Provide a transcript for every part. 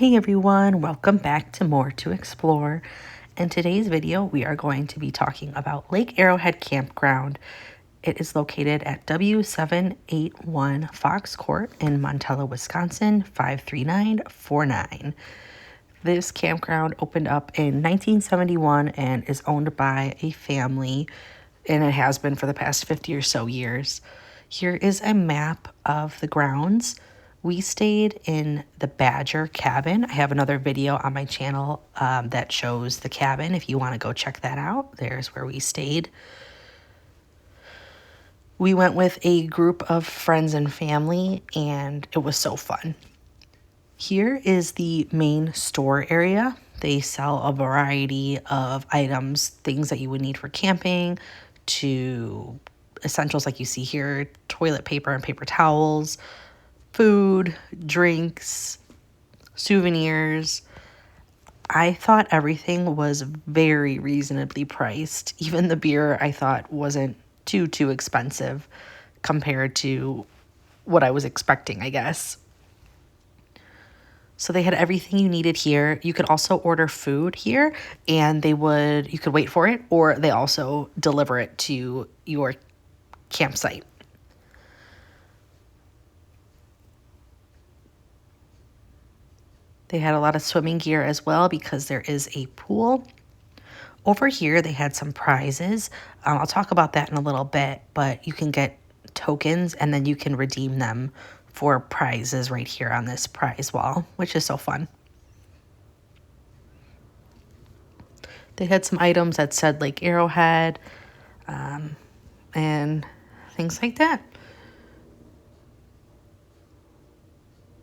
Hey everyone, welcome back to More to Explore. In today's video, we are going to be talking about Lake Arrowhead Campground. It is located at W781 Fox Court in Montello, Wisconsin, 53949. This campground opened up in 1971 and is owned by a family, and it has been for the past 50 or so years. Here is a map of the grounds. We stayed in the Badger cabin. I have another video on my channel that shows the cabin if you want to go check that out. There's where we stayed. We went with a group of friends and family, and it was so fun. Here is the main store area. They sell a variety of items, things that you would need for camping, to essentials like you see here, toilet paper and paper towels, food, drinks, souvenirs. I thought everything was very reasonably priced. Even the beer I thought wasn't too expensive compared to what I was expecting, I guess. So they had everything you needed here. You could also order food here, and you could wait for it, or they also deliver it to your campsite. They had a lot of swimming gear as well because there is a pool. Over here, they had some prizes. I'll talk about that in a little bit, but you can get tokens and then you can redeem them for prizes right here on this prize wall, which is so fun. They had some items that said Lake Arrowhead and things like that.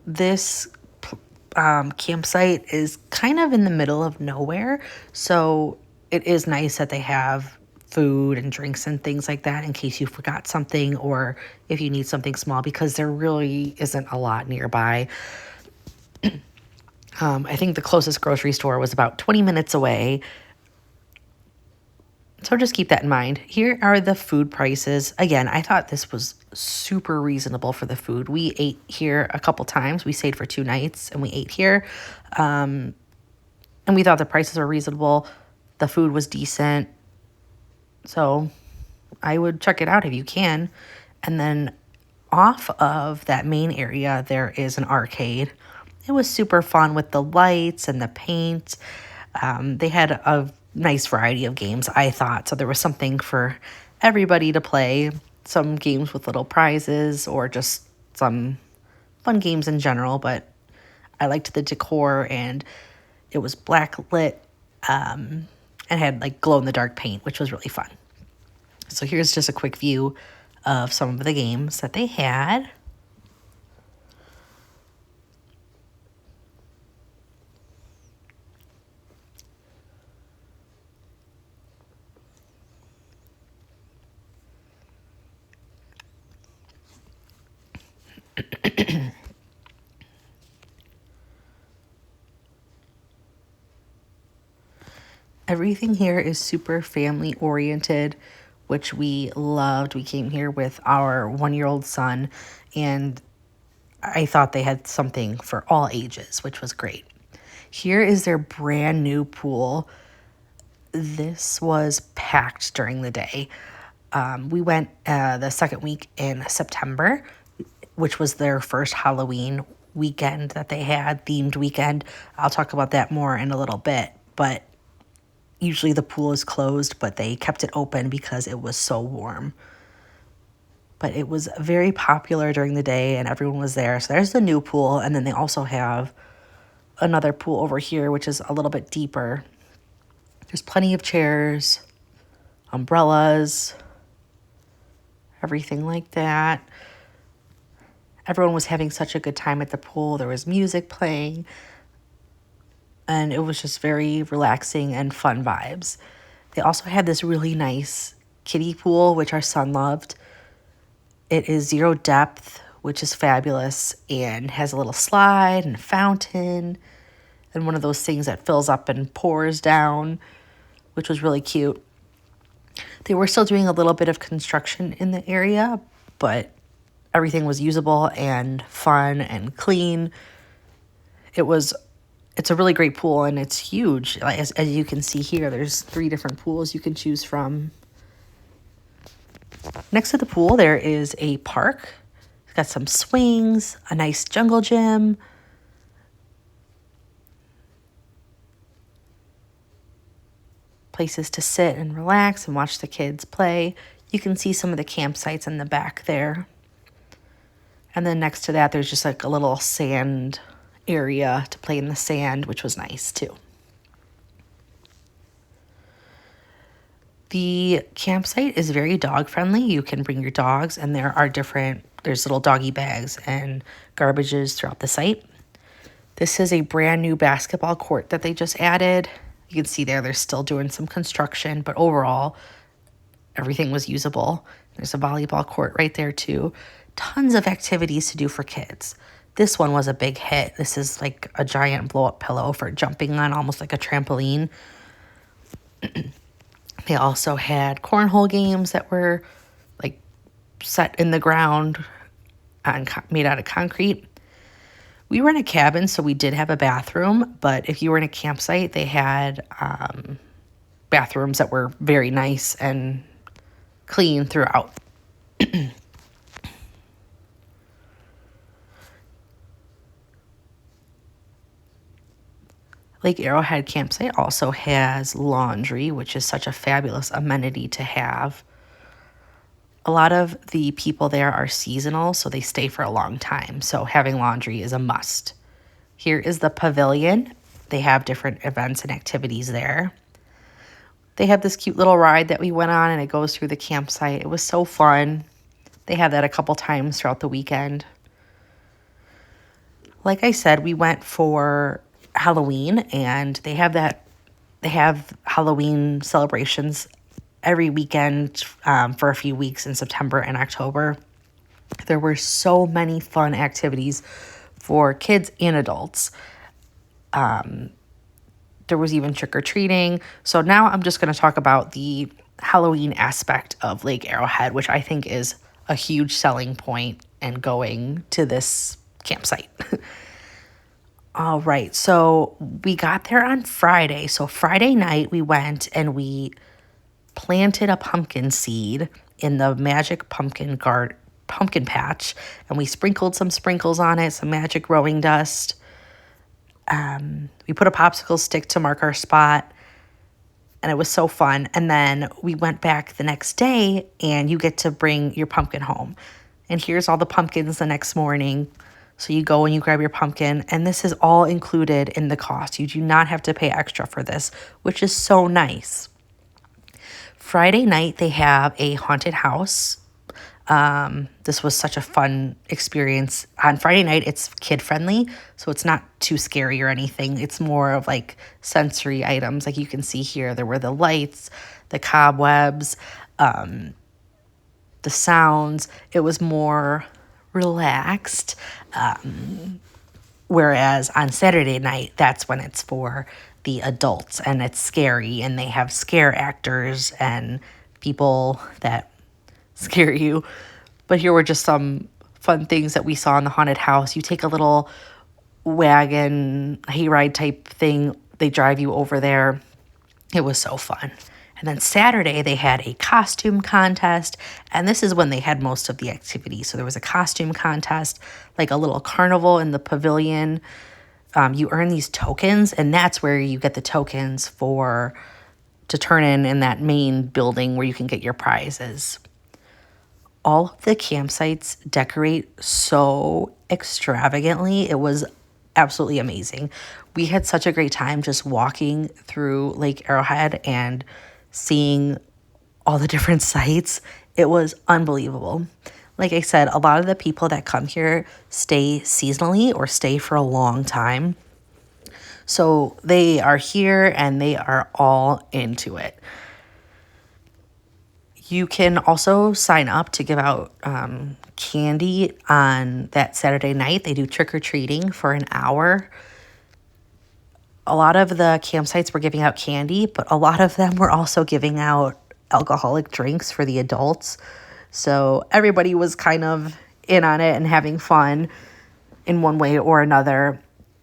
This campsite is kind of in the middle of nowhere, so it is nice that they have food and drinks and things like that in case you forgot something or if you need something small, because there really isn't a lot nearby. I think the closest grocery store was about 20 minutes away. So just keep that in mind. Here are the food prices. Again, I thought this was super reasonable for the food. We ate here a couple times. We stayed for 2 nights and we ate here. And we thought the prices were reasonable. The food was decent. So I would check it out if you can. And then off of that main area, there is an arcade. It was super fun with the lights and the paint. They had a nice variety of games, I thought. So there was something for everybody to play. Some games with little prizes or just some fun games in general. But I liked the decor, and it was black lit and had like glow in the dark paint, which was really fun. So here's just a quick view of some of the games that they had. Everything here is super family oriented, which we loved. We came here with our 1-year-old son, and I thought they had something for all ages, which was great. Here is their brand new pool. This was packed during the day. We went the second week in September, which was their first Halloween weekend that they had, themed weekend. I'll talk about that more in a little bit, but usually the pool is closed, but they kept it open because it was so warm. But it was very popular during the day and everyone was there. So there's the new pool, and then they also have another pool over here, which is a little bit deeper. There's plenty of chairs, umbrellas, everything like that. Everyone was having such a good time at the pool. There was music playing, and it was just very relaxing and fun vibes. They also had this really nice kiddie pool, which our son loved. It is 0 depth, which is fabulous, and has a little slide and a fountain and one of those things that fills up and pours down, which was really cute. They were still doing a little bit of construction in the area, but everything was usable and fun and clean. It was it's a really great pool, and it's huge. As you can see here, there's 3 different pools you can choose from. Next to the pool, there is a park. It's got some swings, a nice jungle gym, places to sit and relax and watch the kids play. You can see some of the campsites in the back there. And then next to that, there's just like a little sand area to play in the sand, which was nice too. The campsite is very dog friendly. You can bring your dogs, and there's little doggy bags and garbages throughout the site. This is a brand new basketball court that they just added. You can see they're still doing some construction, but overall, everything was usable. There's a volleyball court right there too. Tons of activities to do for kids. This one was a big hit. This is like a giant blow-up pillow for jumping on, almost like a trampoline. They also had cornhole games that were like set in the ground and made out of concrete. We were in a cabin, so we did have a bathroom, but if you were in a campsite, they had bathrooms that were very nice and clean throughout. Lake Arrowhead Campsite also has laundry, which is such a fabulous amenity to have. A lot of the people there are seasonal, so they stay for a long time. So having laundry is a must. Here is the pavilion. They have different events and activities there. They have this cute little ride that we went on, and it goes through the campsite. It was so fun. They had that a couple times throughout the weekend. Like I said, we went for Halloween, and they have Halloween celebrations every weekend for a few weeks in September and October. There were so many fun activities for kids and adults. There was even trick-or-treating. So now I'm just going to talk about the Halloween aspect of Lake Arrowhead, which I think is a huge selling point in going to this campsite. All right, so we got there on Friday. So Friday night we went and we planted a pumpkin seed in the magic pumpkin patch, and we sprinkled some sprinkles on it, some magic growing dust. We put a popsicle stick to mark our spot, and it was so fun. And then we went back the next day, and you get to bring your pumpkin home. And here's all the pumpkins the next morning. So you go and you grab your pumpkin, and this is all included in the cost. You do not have to pay extra for this, which is so nice. Friday night, they have a haunted house. This was such a fun experience. On Friday night, it's kid-friendly, so it's not too scary or anything. It's more of like sensory items. Like you can see here, there were the lights, the cobwebs, the sounds. It was more relaxed. Whereas on Saturday night, that's when it's for the adults, and it's scary, and they have scare actors and people that scare you. But here were just some fun things that we saw in the haunted house. You take a little wagon, hayride type thing. They drive you over there. It was so fun. And then Saturday, they had a costume contest, and this is when they had most of the activity. So there was a costume contest, like a little carnival in the pavilion. You earn these tokens, and that's where you get the tokens to turn in that main building where you can get your prizes. All of the campsites decorate so extravagantly. It was absolutely amazing. We had such a great time just walking through Lake Arrowhead and seeing all the different sites. It was unbelievable. Like I said, a lot of the people that come here stay seasonally or stay for a long time. So they are here and they are all into it. You can also sign up to give out candy on that Saturday night. They do trick-or-treating for an hour. A lot of the campsites were giving out candy, but a lot of them were also giving out alcoholic drinks for the adults. So everybody was kind of in on it and having fun in one way or another.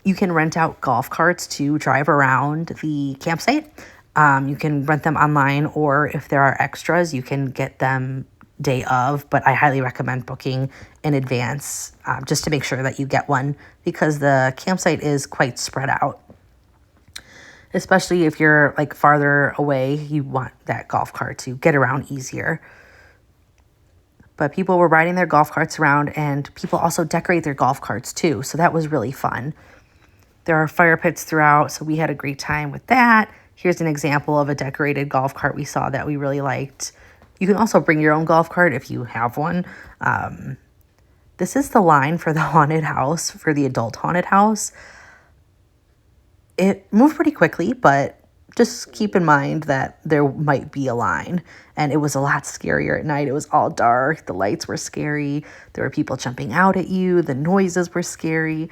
You can rent out golf carts to drive around the campsite. You can rent them online, or if there are extras, you can get them day of. But I highly recommend booking in advance just to make sure that you get one, because the campsite is quite spread out. Especially if you're like farther away, you want that golf cart to get around easier. But people were riding their golf carts around, and people also decorate their golf carts too. So that was really fun. There are fire pits throughout, so we had a great time with that. Here's an example of a decorated golf cart we saw that we really liked. You can also bring your own golf cart if you have one. This is the line for the haunted house, for the adult haunted house. It moved pretty quickly, but just keep in mind that there might be a line. And it was a lot scarier at night. It was all dark. The lights were scary. There were people jumping out at you. The noises were scary.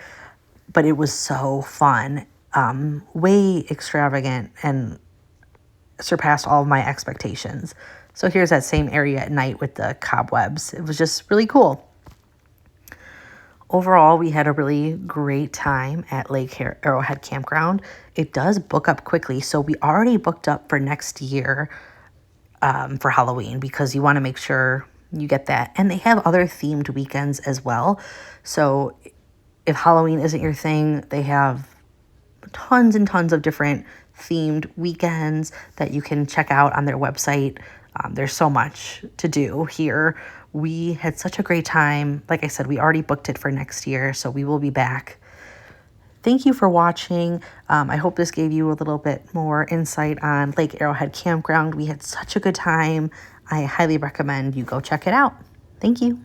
But it was so fun. Way extravagant and surpassed all of my expectations. So here's that same area at night with the cobwebs. It was just really cool. Overall, we had a really great time at Arrowhead Campground. It does book up quickly, so we already booked up for next year for Halloween, because you want to make sure you get that. And they have other themed weekends as well. So if Halloween isn't your thing, they have tons and tons of different themed weekends that you can check out on their website. There's so much to do here. We had such a great time. Like I said, we already booked it for next year, so we will be back. Thank you for watching. I hope this gave you a little bit more insight on Lake Arrowhead Campground. We had such a good time. I highly recommend you go check it out. Thank you.